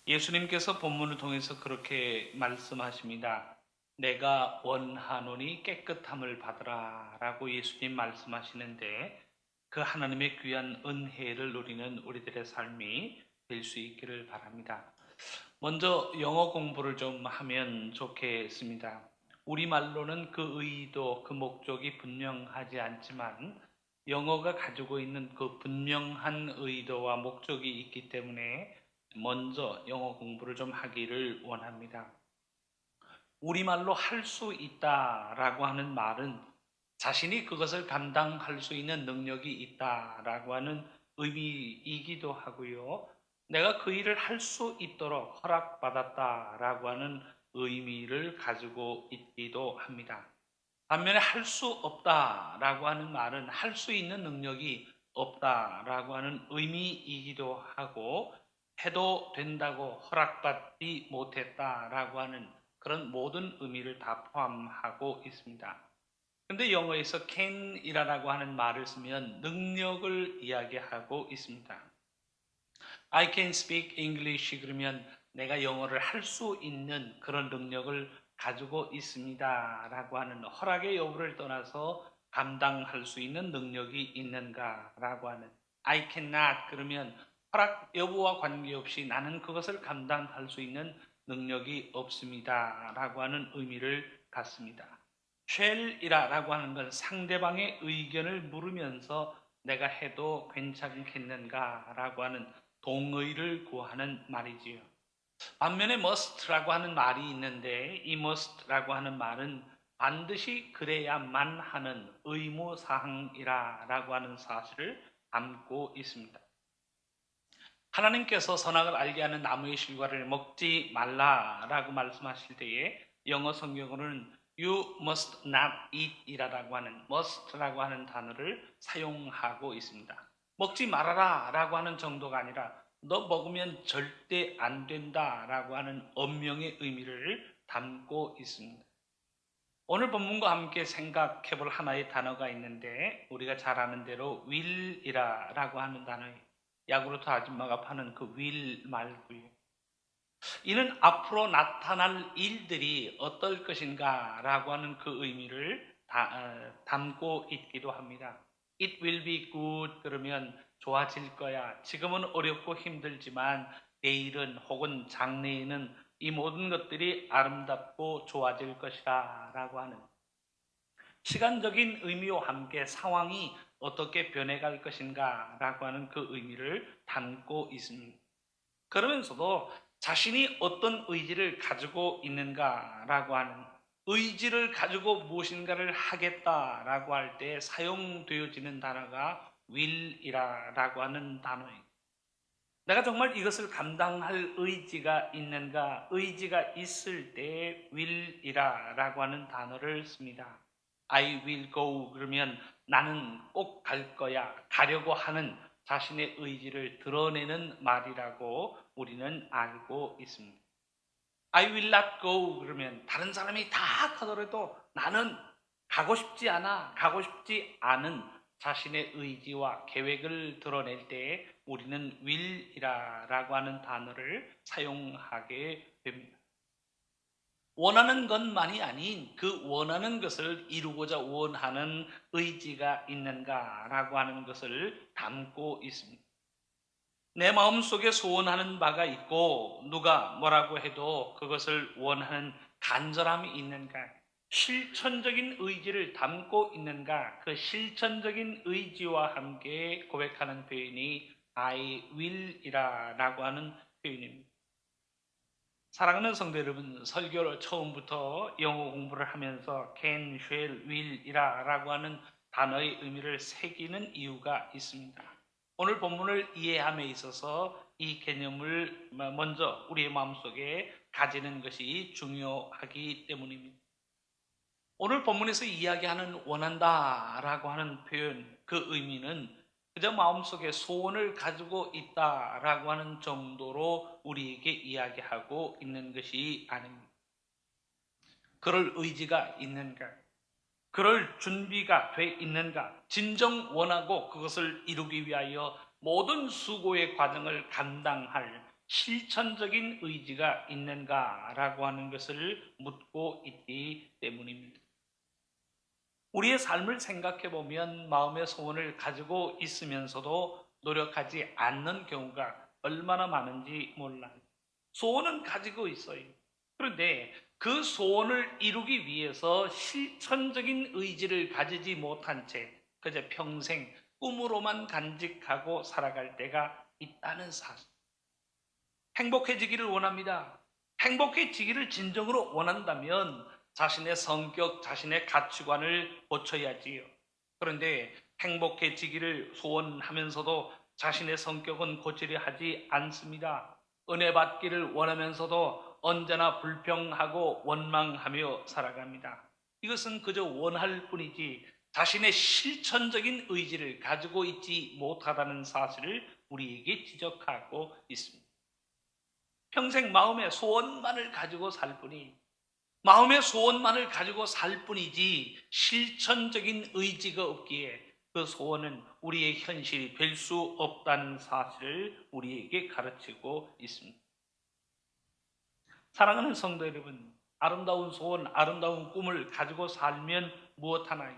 예수님께서 본문을 통해서 그렇게 말씀하십니다. 내가 원하노니 깨끗함을 받으라 라고 예수님 말씀하시는데 그 하나님의 귀한 은혜를 누리는 우리들의 삶이 될 수 있기를 바랍니다. 먼저 영어 공부를 좀 하면 좋겠습니다. 우리말로는 그 의도, 그 목적이 분명하지 않지만 영어가 가지고 있는 그 분명한 의도와 목적이 있기 때문에 먼저 영어 공부를 좀 하기를 원합니다. 우리말로 할 수 있다라고 하는 말은 자신이 그것을 감당할 수 있는 능력이 있다라고 하는 의미이기도 하고요. 내가 그 일을 할 수 있도록 허락받았다라고 하는 의미를 가지고 있기도 합니다. 반면에 할 수 없다라고 하는 말은 할 수 있는 능력이 없다라고 하는 의미이기도 하고 해도 된다고 허락받지 못했다라고 하는 그런 모든 의미를 다 포함하고 있습니다. 근데 영어에서 can이라고 하는 말을 쓰면 능력을 이야기하고 있습니다. I can speak English 그러면 내가 영어를 할 수 있는 그런 능력을 가지고 있습니다 라고 하는 허락의 여부를 떠나서 감당할 수 있는 능력이 있는가 라고 하는 I cannot 그러면 허락 여부와 관계없이 나는 그것을 감당할 수 있는 능력이 없습니다 라고 하는 의미를 갖습니다. shall이라고 하는 건 상대방의 의견을 물으면서 내가 해도 괜찮겠는가 라고 하는 동의를 구하는 말이지요. 반면에 must라고 하는 말이 있는데 이 must라고 하는 말은 반드시 그래야만 하는 의무사항이라고 하는 사실을 담고 있습니다. 하나님께서 선악을 알게 하는 나무의 실과를 먹지 말라라고 말씀하실 때에 영어 성경으로는 You must not eat 이라고 하는 must라고 하는 단어를 사용하고 있습니다. 먹지 말아라 라고 하는 정도가 아니라 너 먹으면 절대 안 된다 라고 하는 엄명의 의미를 담고 있습니다. 오늘 본문과 함께 생각해 볼 하나의 단어가 있는데 우리가 잘 아는 대로 will이라고 하는 단어예요. 야구르트 아줌마가 파는 그 will 말고요. 이는 앞으로 나타날 일들이 어떨 것인가 라고 하는 그 의미를 담고 있기도 합니다. It will be good 그러면 좋아질 거야. 지금은 어렵고 힘들지만 내일은 혹은 장래에는 이 모든 것들이 아름답고 좋아질 것이다 라고 하는 시간적인 의미와 함께 상황이 어떻게 변해갈 것인가 라고 하는 그 의미를 담고 있습니다. 그러면서도 자신이 어떤 의지를 가지고 있는가라고 하는 의지를 가지고 무엇인가를 하겠다라고 할 때 사용되어지는 단어가 will이라고 하는 단어입니다. 내가 정말 이것을 감당할 의지가 있는가? 의지가 있을 때 will이라고 하는 단어를 씁니다. I will go 그러면 나는 꼭 갈 거야. 가려고 하는 자신의 의지를 드러내는 말이라고 우리는 알고 있습니다. I will not go 그러면 다른 사람이 다 가더라도 나는 가고 싶지 않아. 가고 싶지 않은 자신의 의지와 계획을 드러낼 때 우리는 will이라고 하는 단어를 사용하게 됩니다. 원하는 것만이 아닌 그 원하는 것을 이루고자 원하는 의지가 있는가라고 하는 것을 담고 있습니다. 내 마음속에 소원하는 바가 있고 누가 뭐라고 해도 그것을 원하는 간절함이 있는가? 실천적인 의지를 담고 있는가? 그 실천적인 의지와 함께 고백하는 표현이 I will이라고 하는 표현입니다. 사랑하는 성도 여러분, 설교를 처음부터 영어 공부를 하면서 can, shall, will이라고 하는 단어의 의미를 새기는 이유가 있습니다. 오늘 본문을 이해함에 있어서 이 개념을 먼저 우리의 마음속에 가지는 것이 중요하기 때문입니다. 오늘 본문에서 이야기하는 원한다라고 하는 표현, 그 의미는 그저 마음속에 소원을 가지고 있다라고 하는 정도로 우리에게 이야기하고 있는 것이 아닙니다. 그럴 의지가 있는가? 그럴 준비가 돼 있는가? 진정 원하고 그것을 이루기 위하여 모든 수고의 과정을 감당할 실천적인 의지가 있는가라고 하는 것을 묻고 있기 때문입니다. 우리의 삶을 생각해 보면 마음의 소원을 가지고 있으면서도 노력하지 않는 경우가 얼마나 많은지 몰라요. 소원은 가지고 있어요. 그런데 그 소원을 이루기 위해서 실천적인 의지를 가지지 못한 채 그저 평생 꿈으로만 간직하고 살아갈 때가 있다는 사실. 행복해지기를 원합니다. 행복해지기를 진정으로 원한다면 자신의 성격, 자신의 가치관을 고쳐야지요. 그런데 행복해지기를 소원하면서도 자신의 성격은 고치려 하지 않습니다. 은혜 받기를 원하면서도 언제나 불평하고 원망하며 살아갑니다. 이것은 그저 원할 뿐이지 자신의 실천적인 의지를 가지고 있지 못하다는 사실을 우리에게 지적하고 있습니다. 평생 마음의 소원만을 가지고 살 뿐이 마음의 소원만을 가지고 살 뿐이지 실천적인 의지가 없기에 그 소원은 우리의 현실이 될 수 없다는 사실을 우리에게 가르치고 있습니다. 사랑하는 성도 여러분, 아름다운 소원, 아름다운 꿈을 가지고 살면 무엇하나요?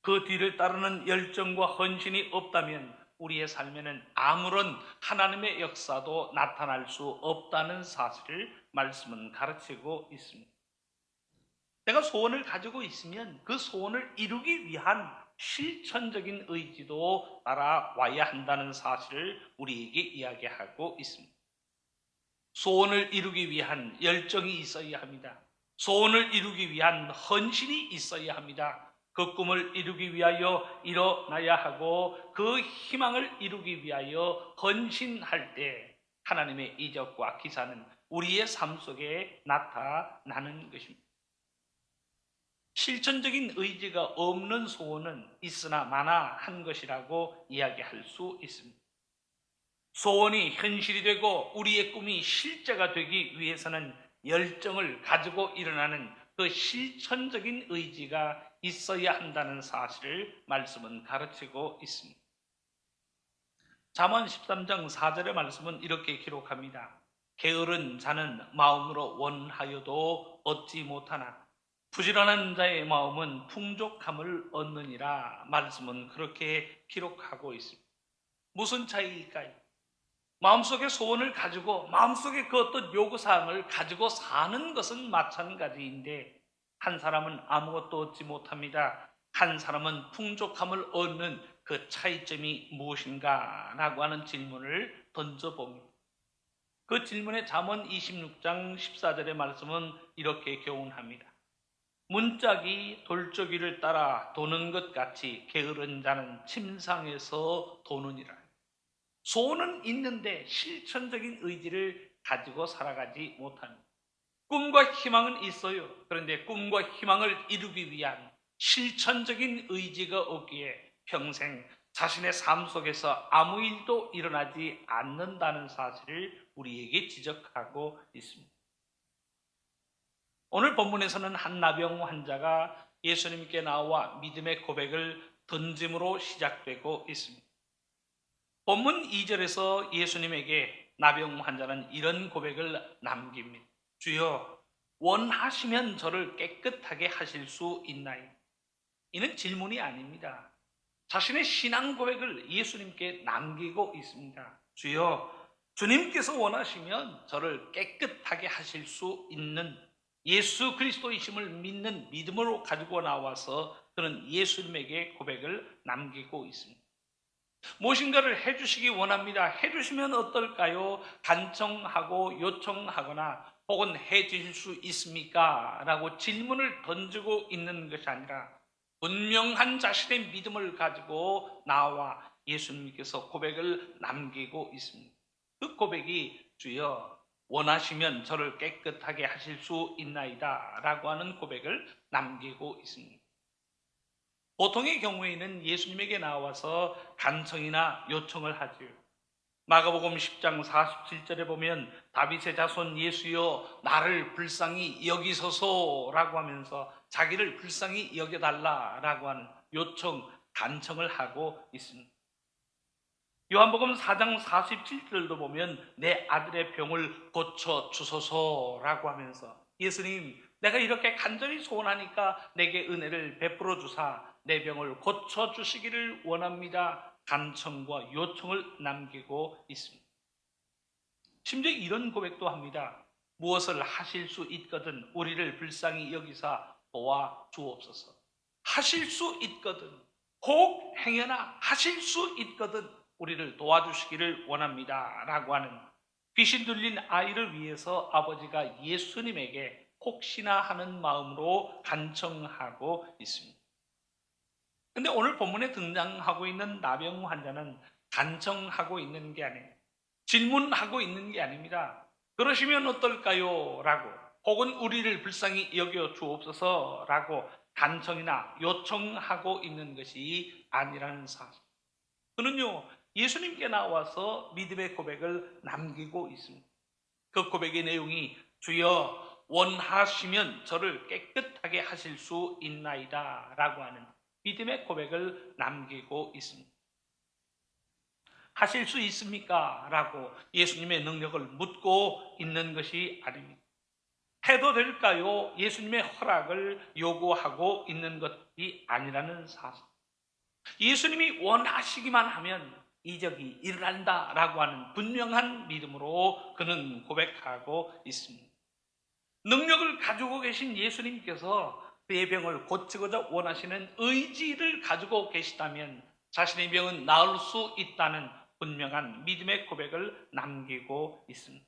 그 뒤를 따르는 열정과 헌신이 없다면 우리의 삶에는 아무런 하나님의 역사도 나타날 수 없다는 사실을 말씀은 가르치고 있습니다. 내가 소원을 가지고 있으면 그 소원을 이루기 위한 실천적인 의지도 따라와야 한다는 사실을 우리에게 이야기하고 있습니다. 소원을 이루기 위한 열정이 있어야 합니다. 소원을 이루기 위한 헌신이 있어야 합니다. 그 꿈을 이루기 위하여 일어나야 하고 그 희망을 이루기 위하여 헌신할 때 하나님의 이적과 기사는 우리의 삶 속에 나타나는 것입니다. 실천적인 의지가 없는 소원은 있으나 마나한 것이라고 이야기할 수 있습니다. 소원이 현실이 되고 우리의 꿈이 실제가 되기 위해서는 열정을 가지고 일어나는 그 실천적인 의지가 있어야 한다는 사실을 말씀은 가르치고 있습니다. 잠언 13장 4절의 말씀은 이렇게 기록합니다. 게으른 자는 마음으로 원하여도 얻지 못하나 부지런한 자의 마음은 풍족함을 얻느니라. 말씀은 그렇게 기록하고 있습니다. 무슨 차이일까요? 마음속에 소원을 가지고 마음속에 그 어떤 요구사항을 가지고 사는 것은 마찬가지인데 한 사람은 아무것도 얻지 못합니다. 한 사람은 풍족함을 얻는 그 차이점이 무엇인가? 라고 하는 질문을 던져봅니다. 그 질문에 잠언 26장 14절의 말씀은 이렇게 교훈합니다. 문짝이 돌적이를 따라 도는 것 같이 게으른 자는 침상에서 도느니라. 소원은 있는데 실천적인 의지를 가지고 살아가지 못합니다. 꿈과 희망은 있어요. 그런데 꿈과 희망을 이루기 위한 실천적인 의지가 없기에 평생 자신의 삶 속에서 아무 일도 일어나지 않는다는 사실을 우리에게 지적하고 있습니다. 오늘 본문에서는 한 나병 환자가 예수님께 나와 믿음의 고백을 던짐으로 시작되고 있습니다. 본문 2절에서 예수님에게 나병 환자는 이런 고백을 남깁니다. 주여, 원하시면 저를 깨끗하게 하실 수 있나요? 이는 질문이 아닙니다. 자신의 신앙 고백을 예수님께 남기고 있습니다. 주여, 주님께서 원하시면 저를 깨끗하게 하실 수 있는 예수 그리스도이심을 믿는 믿음으로 가지고 나와서 그는 예수님에게 고백을 남기고 있습니다. 무엇인가를 해주시기 원합니다. 해주시면 어떨까요? 간청하고 요청하거나 혹은 해주실 수 있습니까? 라고 질문을 던지고 있는 것이 아니라 분명한 자신의 믿음을 가지고 나와 예수님께서 고백을 남기고 있습니다. 그 고백이 주여 원하시면 저를 깨끗하게 하실 수 있나이다 라고 하는 고백을 남기고 있습니다. 보통의 경우에는 예수님에게 나와서 간청이나 요청을 하지요. 마가복음 10장 47절에 보면 다윗의 자손 예수여 나를 불쌍히 여기소서라고 하면서 자기를 불쌍히 여겨달라라고 하는 요청, 간청을 하고 있습니다. 요한복음 4장 47절도 보면 내 아들의 병을 고쳐 주소서라고 하면서 예수님, 내가 이렇게 간절히 소원하니까 내게 은혜를 베풀어 주사 내 병을 고쳐 주시기를 원합니다. 간청과 요청을 남기고 있습니다. 심지어 이런 고백도 합니다. 무엇을 하실 수 있거든 우리를 불쌍히 여기사 도와 주옵소서. 하실 수 있거든, 혹 행여나 하실 수 있거든 우리를 도와주시기를 원합니다 라고 하는, 귀신 들린 아이를 위해서 아버지가 예수님에게 혹시나 하는 마음으로 간청하고 있습니다. 근데 오늘 본문에 등장하고 있는 나병 환자는 간청하고 있는 게 아니에요. 질문하고 있는 게 아닙니다. 그러시면 어떨까요? 라고, 혹은 우리를 불쌍히 여겨 주옵소서 라고 간청이나 요청하고 있는 것이 아니라는 사실. 그는요, 예수님께 나와서 믿음의 고백을 남기고 있습니다. 그 고백의 내용이 주여 원하시면 저를 깨끗하게 하실 수 있나이다 라고 하는 믿음의 고백을 남기고 있습니다. 하실 수 있습니까? 라고 예수님의 능력을 묻고 있는 것이 아닙니다. 해도 될까요? 예수님의 허락을 요구하고 있는 것이 아니라는 사실. 예수님이 원하시기만 하면 이적이 일어난다 라고 하는 분명한 믿음으로 그는 고백하고 있습니다. 능력을 가지고 계신 예수님께서 그의 병을 고치고자 원하시는 의지를 가지고 계시다면 자신의 병은 나을 수 있다는 분명한 믿음의 고백을 남기고 있습니다.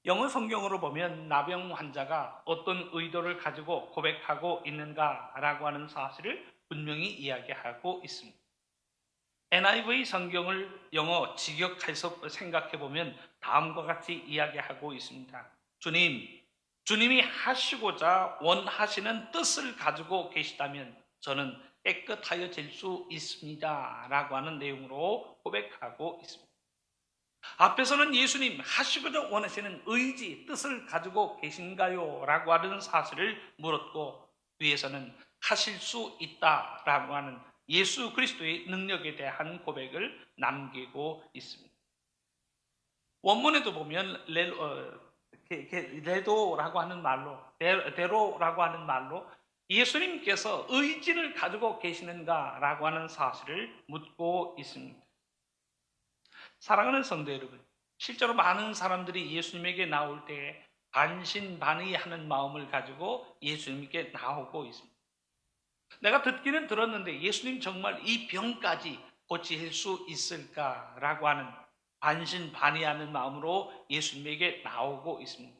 영어 성경으로 보면 나병 환자가 어떤 의도를 가지고 고백하고 있는가라고 하는 사실을 분명히 이야기하고 있습니다. NIV 성경을 영어 직역해서 생각해 보면 다음과 같이 이야기하고 있습니다. 주님이 하시고자 원하시는 뜻을 가지고 계시다면 저는 깨끗하여질 수 있습니다 라고 하는 내용으로 고백하고 있습니다. 앞에서는 예수님 하시고자 원하시는 의지, 뜻을 가지고 계신가요? 라고 하는 사실을 물었고, 뒤에서는 하실 수 있다 라고 하는 예수 그리스도의 능력에 대한 고백을 남기고 있습니다. 원문에도 보면 레도라고 하는 말로, 데로라고 하는 말로 예수님께서 의지를 가지고 계시는가라고 하는 사실을 묻고 있습니다. 사랑하는 성도 여러분, 실제로 많은 사람들이 예수님에게 나올 때 반신반의하는 마음을 가지고 예수님께 나오고 있습니다. 내가 듣기는 들었는데 예수님 정말 이 병까지 고칠 수 있을까라고 하는 반신반의하는 마음으로 예수님에게 나오고 있습니다.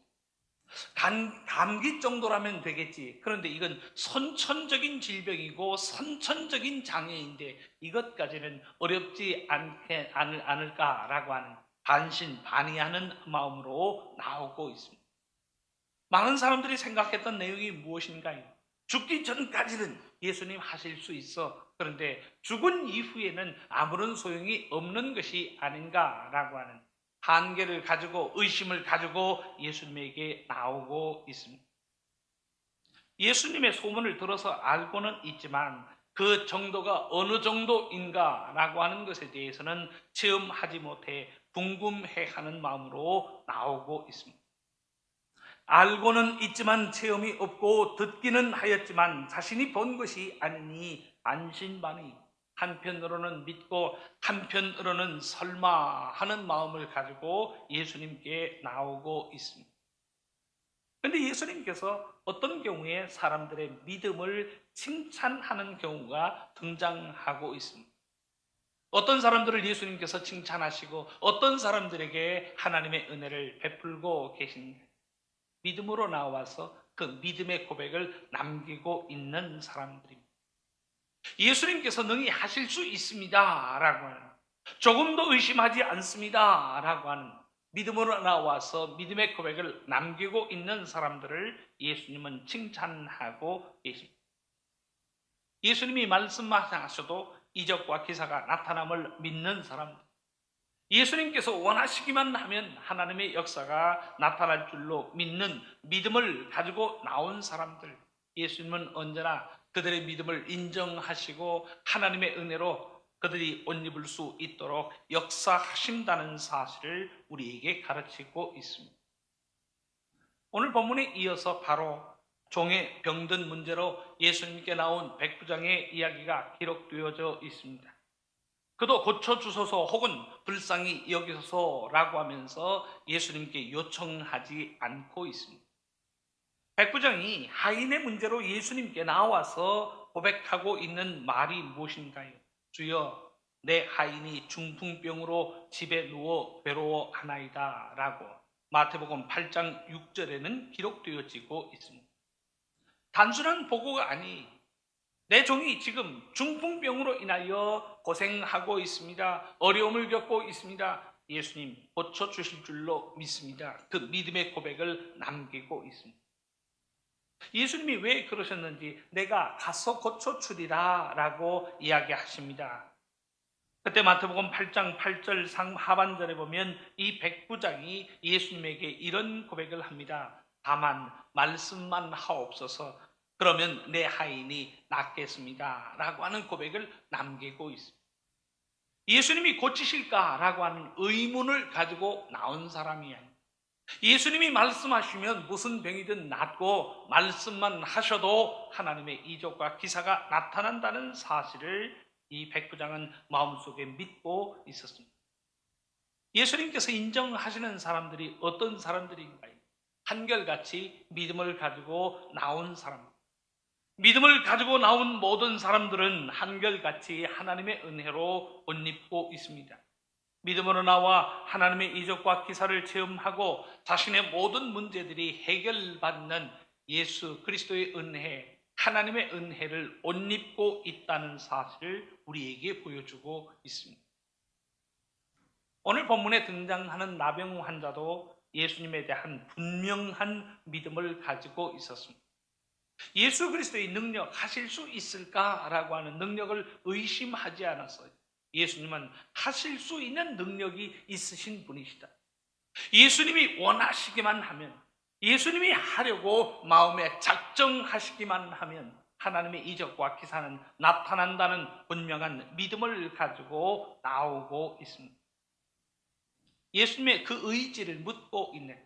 감기 정도라면 되겠지. 그런데 이건 선천적인 질병이고 선천적인 장애인데 이것까지는 어렵지 않을까라고 하는 반신반의하는 마음으로 나오고 있습니다. 많은 사람들이 생각했던 내용이 무엇인가요? 죽기 전까지는 예수님 하실 수 있어. 그런데 죽은 이후에는 아무런 소용이 없는 것이 아닌가라고 하는 한계를 가지고, 의심을 가지고 예수님에게 나오고 있습니다. 예수님의 소문을 들어서 알고는 있지만 그 정도가 어느 정도인가라고 하는 것에 대해서는 체험하지 못해 궁금해하는 마음으로 나오고 있습니다. 알고는 있지만 체험이 없고 듣기는 하였지만 자신이 본 것이 아니니 반신반의, 한편으로는 믿고 한편으로는 설마 하는 마음을 가지고 예수님께 나오고 있습니다. 그런데 예수님께서 어떤 경우에 사람들의 믿음을 칭찬하는 경우가 등장하고 있습니다. 어떤 사람들을 예수님께서 칭찬하시고 어떤 사람들에게 하나님의 은혜를 베풀고 계십니다. 믿음으로 나와서 그 믿음의 고백을 남기고 있는 사람들입니다. 예수님께서 능히 하실 수 있습니다 라고 하는, 조금도 의심하지 않습니다 라고 하는 믿음으로 나와서 믿음의 고백을 남기고 있는 사람들을 예수님은 칭찬하고 계십니다. 예수님이 말씀하셔도 이적과 기사가 나타남을 믿는 사람들, 예수님께서 원하시기만 하면 하나님의 역사가 나타날 줄로 믿는 믿음을 가지고 나온 사람들, 예수님은 언제나 그들의 믿음을 인정하시고 하나님의 은혜로 그들이 옷 입을 수 있도록 역사하신다는 사실을 우리에게 가르치고 있습니다. 오늘 본문에 이어서 바로 종의 병든 문제로 예수님께 나온 백부장의 이야기가 기록되어져 있습니다. 그도 고쳐주소서 혹은 불쌍히 여기소서라고 하면서 예수님께 요청하지 않고 있습니다. 백부장이 하인의 문제로 예수님께 나와서 고백하고 있는 말이 무엇인가요? 주여, 내 하인이 중풍병으로 집에 누워 괴로워하나이다 라고 마태복음 8장 6절에는 기록되어지고 있습니다. 단순한 보고가 아니, 내 종이 지금 중풍병으로 인하여 고생하고 있습니다. 어려움을 겪고 있습니다. 예수님 고쳐주실 줄로 믿습니다. 그 믿음의 고백을 남기고 있습니다. 예수님이 왜 그러셨는지 내가 가서 고쳐주리라 라고 이야기하십니다. 그때 마태복음 8장 8절 하반절에 보면 이 백부장이 예수님에게 이런 고백을 합니다. 다만 말씀만 하옵소서, 그러면 내 하인이 낫겠습니다 라고 하는 고백을 남기고 있습니다. 예수님이 고치실까라고 하는 의문을 가지고 나온 사람이 아닙니다. 예수님이 말씀하시면 무슨 병이든 낫고 말씀만 하셔도 하나님의 이적과 기사가 나타난다는 사실을 이 백부장은 마음속에 믿고 있었습니다. 예수님께서 인정하시는 사람들이 어떤 사람들인가요? 한결같이 믿음을 가지고 나온 사람. 믿음을 가지고 나온 모든 사람들은 한결같이 하나님의 은혜로 옷 입고 있습니다. 믿음으로 나와 하나님의 이적과 기사를 체험하고 자신의 모든 문제들이 해결받는 예수 그리스도의 은혜, 하나님의 은혜를 옷 입고 있다는 사실을 우리에게 보여주고 있습니다. 오늘 본문에 등장하는 나병 환자도 예수님에 대한 분명한 믿음을 가지고 있었습니다. 예수 그리스도의 능력 하실 수 있을까라고 하는 능력을 의심하지 않았어요. 예수님은 하실 수 있는 능력이 있으신 분이시다. 예수님이 원하시기만 하면, 예수님이 하려고 마음에 작정하시기만 하면 하나님의 이적과 기사는 나타난다는 분명한 믿음을 가지고 나오고 있습니다. 예수님의 그 의지를 묻고 있는,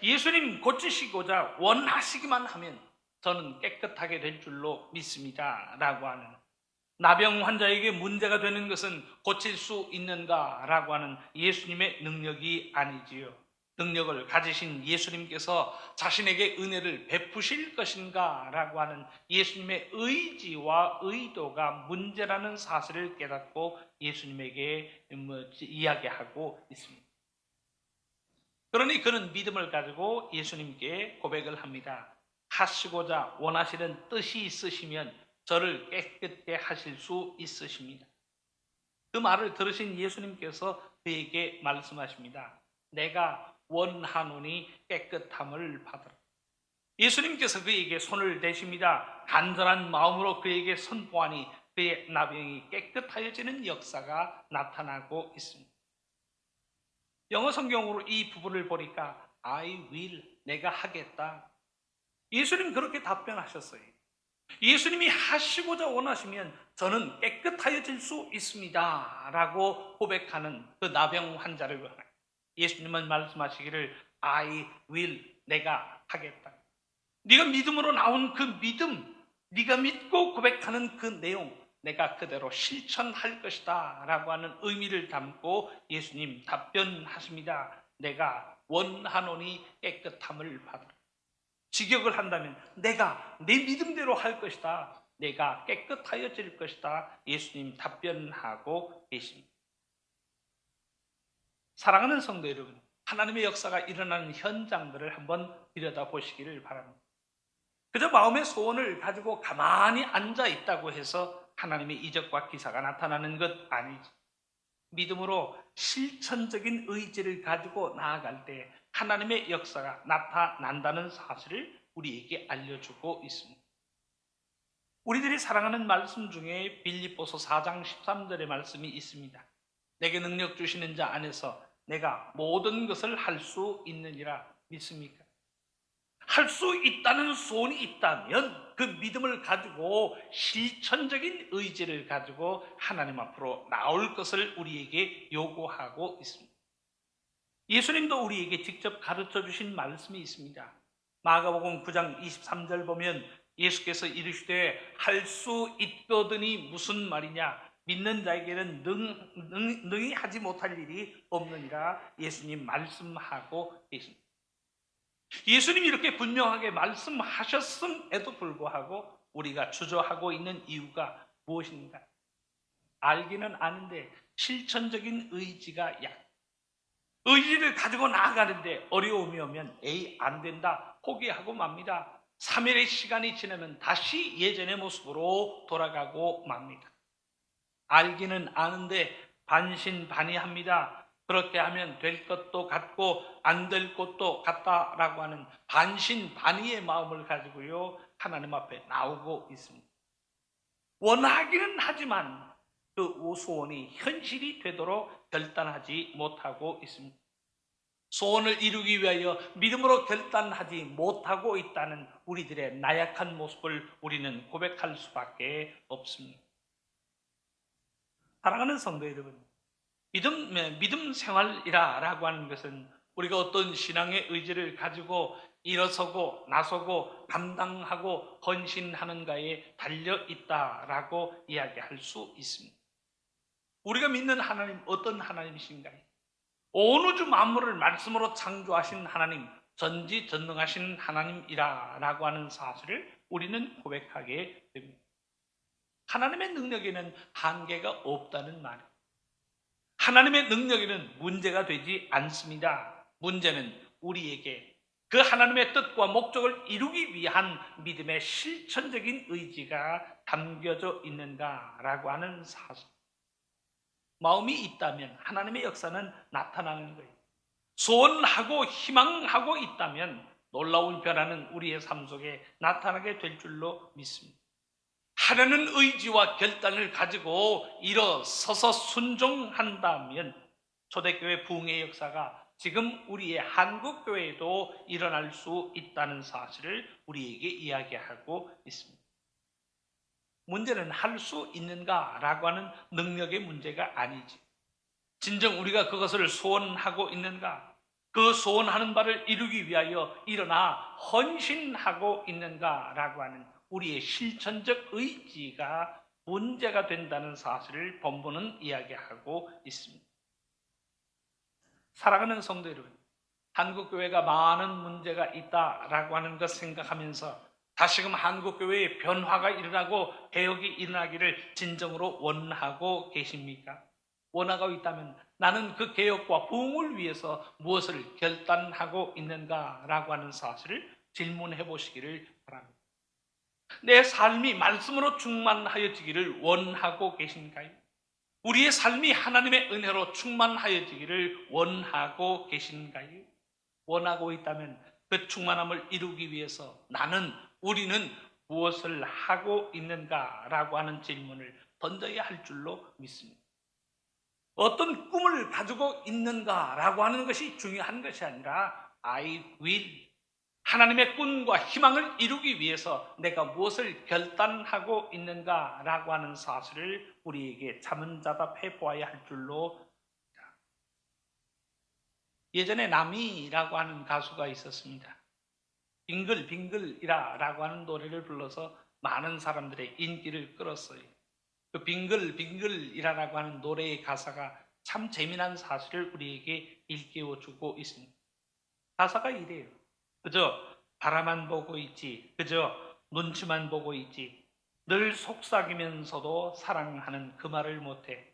예수님 고치시고자 원하시기만 하면 저는 깨끗하게 될 줄로 믿습니다 라고 하는, 나병 환자에게 문제가 되는 것은 고칠 수 있는가 라고 하는 예수님의 능력이 아니지요. 능력을 가지신 예수님께서 자신에게 은혜를 베푸실 것인가 라고 하는 예수님의 의지와 의도가 문제라는 사실을 깨닫고 예수님에게 이야기하고 있습니다. 그러니 그는 믿음을 가지고 예수님께 고백을 합니다. 하시고자 원하시는 뜻이 있으시면 저를 깨끗게 하실 수 있으십니다. 그 말을 들으신 예수님께서 그에게 말씀하십니다. 내가 원하노니 깨끗함을 받으라. 예수님께서 그에게 손을 대십니다. 간절한 마음으로 그에게 선포하니 그의 나병이 깨끗하여지는 역사가 나타나고 있습니다. 영어 성경으로 이 부분을 보니까 I will, 내가 하겠다. 예수님 그렇게 답변하셨어요. 예수님이 하시고자 원하시면 저는 깨끗하여질 수 있습니다 라고 고백하는 그 나병 환자를 예수님은 말씀하시기를 I will, 내가 하겠다. 네가 믿음으로 나온 그 믿음, 네가 믿고 고백하는 그 내용, 내가 그대로 실천할 것이다 라고 하는 의미를 담고 예수님 답변하십니다. 내가 원하노니 깨끗함을 받으라. 직역을 한다면 내가 내 믿음대로 할 것이다. 내가 깨끗하여질 것이다. 예수님 답변하고 계십니다. 사랑하는 성도 여러분, 하나님의 역사가 일어나는 현장들을 한번 들여다보시기를 바랍니다. 그저 마음의 소원을 가지고 가만히 앉아 있다고 해서 하나님의 이적과 기사가 나타나는 것 아니지. 믿음으로 실천적인 의지를 가지고 나아갈 때 하나님의 역사가 나타난다는 사실을 우리에게 알려주고 있습니다. 우리들이 사랑하는 말씀 중에 빌립보서 4장 13절의 말씀이 있습니다. 내게 능력 주시는 자 안에서 내가 모든 것을 할 수 있느니라 믿습니까? 할 수 있다는 소원이 있다면 그 믿음을 가지고 실천적인 의지를 가지고 하나님 앞으로 나올 것을 우리에게 요구하고 있습니다. 예수님도 우리에게 직접 가르쳐 주신 말씀이 있습니다. 마가복음 9장 23절 보면 예수께서 이르시되 할 수 있거든이 무슨 말이냐? 믿는 자에게는 능히 하지 못할 일이 없느니라 예수님 말씀하고 계십니다. 예수님이 이렇게 분명하게 말씀하셨음에도 불구하고 우리가 주저하고 있는 이유가 무엇인가? 알기는 아는데 실천적인 의지가 약. 의지를 가지고 나아가는데 어려움이 오면 에이 안 된다 포기하고 맙니다. 3일의 시간이 지나면 다시 예전의 모습으로 돌아가고 맙니다. 알기는 아는데 반신반의합니다. 그렇게 하면 될 것도 같고 안 될 것도 같다라고 하는 반신반의의 마음을 가지고요 하나님 앞에 나오고 있습니다. 원하기는 하지만 그 소원이 현실이 되도록 결단하지 못하고 있습니다. 소원을 이루기 위하여 믿음으로 결단하지 못하고 있다는 우리들의 나약한 모습을 우리는 고백할 수밖에 없습니다. 사랑하는 성도 여러분, 믿음 생활이라고 하는 것은 우리가 어떤 신앙의 의지를 가지고 일어서고 나서고 감당하고 헌신하는가에 달려 있다라고 이야기할 수 있습니다. 우리가 믿는 하나님 어떤 하나님이신가요? 온 우주 만물을 말씀으로 창조하신 하나님, 전지전능하신 하나님이라고 하는 사실을 우리는 고백하게 됩니다. 하나님의 능력에는 한계가 없다는 말이에요. 하나님의 능력에는 문제가 되지 않습니다. 문제는 우리에게 그 하나님의 뜻과 목적을 이루기 위한 믿음의 실천적인 의지가 담겨져 있는가라고 하는 사실. 마음이 있다면 하나님의 역사는 나타나는 거예요. 소원하고 희망하고 있다면 놀라운 변화는 우리의 삶 속에 나타나게 될 줄로 믿습니다. 하려는 의지와 결단을 가지고 일어서서 순종한다면 초대교회 부흥의 역사가 지금 우리의 한국교회에도 일어날 수 있다는 사실을 우리에게 이야기하고 있습니다. 문제는 할 수 있는가라고 하는 능력의 문제가 아니지. 진정 우리가 그것을 소원하고 있는가? 그 소원하는 바를 이루기 위하여 일어나 헌신하고 있는가라고 하는 우리의 실천적 의지가 문제가 된다는 사실을 본문은 이야기하고 있습니다. 사랑하는 성도 여러분, 한국교회가 많은 문제가 있다라고 하는 것 생각하면서 다시금 한국교회에 변화가 일어나고 개혁이 일어나기를 진정으로 원하고 계십니까? 원하고 있다면 나는 그 개혁과 부흥을 위해서 무엇을 결단하고 있는가라고 하는 사실을 질문해 보시기를 바랍니다. 내 삶이 말씀으로 충만하여지기를 원하고 계신가요? 우리의 삶이 하나님의 은혜로 충만하여지기를 원하고 계신가요? 원하고 있다면 그 충만함을 이루기 위해서 우리는 무엇을 하고 있는가라고 하는 질문을 던져야 할 줄로 믿습니다. 어떤 꿈을 가지고 있는가라고 하는 것이 중요한 것이 아니라 I will, 하나님의 꿈과 희망을 이루기 위해서 내가 무엇을 결단하고 있는가라고 하는 사실을 우리에게 자문자답해 보아야 할 줄로. 예전에 나미라고 하는 가수가 있었습니다. 빙글빙글이라고 하는 노래를 불러서 많은 사람들의 인기를 끌었어요. 그 빙글빙글이라고 하는 노래의 가사가 참 재미난 사실을 우리에게 일깨워주고 있습니다. 가사가 이래요. 그저 바라만 보고 있지, 그저 눈치만 보고 있지, 늘 속삭이면서도 사랑하는 그 말을 못해.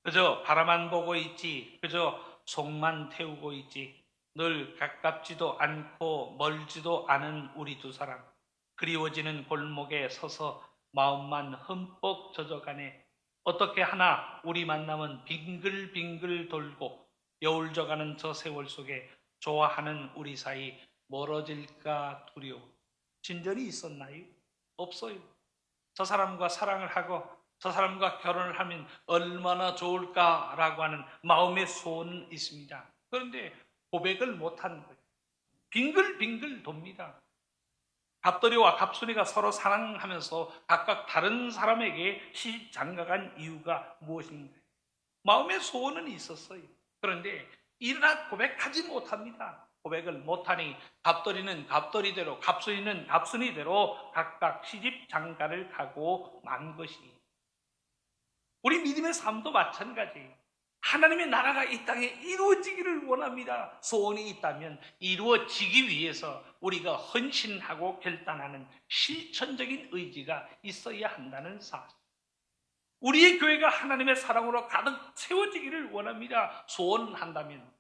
그저 바라만 보고 있지, 그저 속만 태우고 있지, 늘 가깝지도 않고 멀지도 않은 우리 두 사람. 그리워지는 골목에 서서 마음만 흠뻑 젖어가네. 어떻게 하나 우리 만남은 빙글빙글 돌고 여울 져가는 저 세월 속에 좋아하는 우리 사이 멀어질까 두려워. 진전이 있었나요? 없어요. 저 사람과 사랑을 하고 저 사람과 결혼을 하면 얼마나 좋을까라고 하는 마음의 소원은 있습니다. 그런데 고백을 못한 거예요. 빙글빙글 돕니다. 갑돌이와 갑순이가 서로 사랑하면서 각각 다른 사람에게 시집 장가간 이유가 무엇인가? 마음의 소원은 있었어요. 그런데 일어나 고백하지 못합니다. 고백을 못하니 갑돌이는 갑돌이대로, 갑순이는 갑순이대로 각각 시집 장가를 가고 만 것이. 우리 믿음의 삶도 마찬가지예요. 하나님의 나라가 이 땅에 이루어지기를 원합니다. 소원이 있다면 이루어지기 위해서 우리가 헌신하고 결단하는 실천적인 의지가 있어야 한다는 사실. 우리의 교회가 하나님의 사랑으로 가득 채워지기를 원합니다. 소원한다면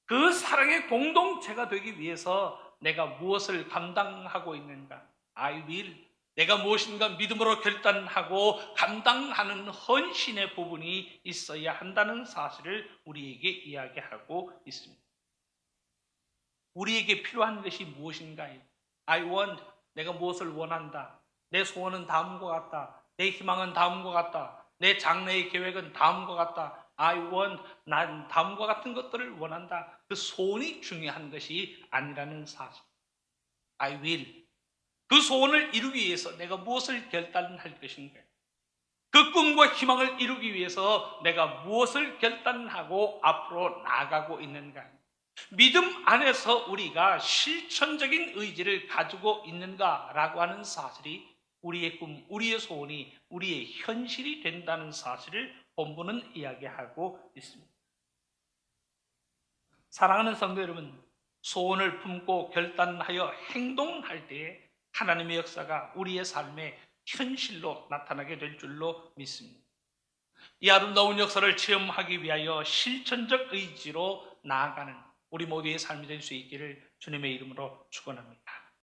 그 사랑의 공동체가 되기 위해서 내가 무엇을 감당하고 있는가? I will. 내가 무엇인가 믿음으로 결단하고 감당하는 헌신의 부분이 있어야 한다는 사실을 우리에게 이야기하고 있습니다. 우리에게 필요한 것이 무엇인가요? I want. 내가 무엇을 원한다. 내 소원은 다음과 같다. 내 희망은 다음과 같다. 내 장래의 계획은 다음과 같다. I want. 난 다음과 같은 것들을 원한다. 그 소원이 중요한 것이 아니라는 사실. I will. 그 소원을 이루기 위해서 내가 무엇을 결단할 것인가? 그 꿈과 희망을 이루기 위해서 내가 무엇을 결단하고 앞으로 나아가고 있는가? 믿음 안에서 우리가 실천적인 의지를 가지고 있는가라고 하는 사실이 우리의 꿈, 우리의 소원이 우리의 현실이 된다는 사실을 본문은 이야기하고 있습니다. 사랑하는 성도 여러분, 소원을 품고 결단하여 행동할 때에 하나님의 역사가 우리의 삶에 현실로 나타나게 될 줄로 믿습니다. 이 아름다운 역사를 체험하기 위하여 실천적 의지로 나아가는 우리 모두의 삶이 될 수 있기를 주님의 이름으로 축원합니다.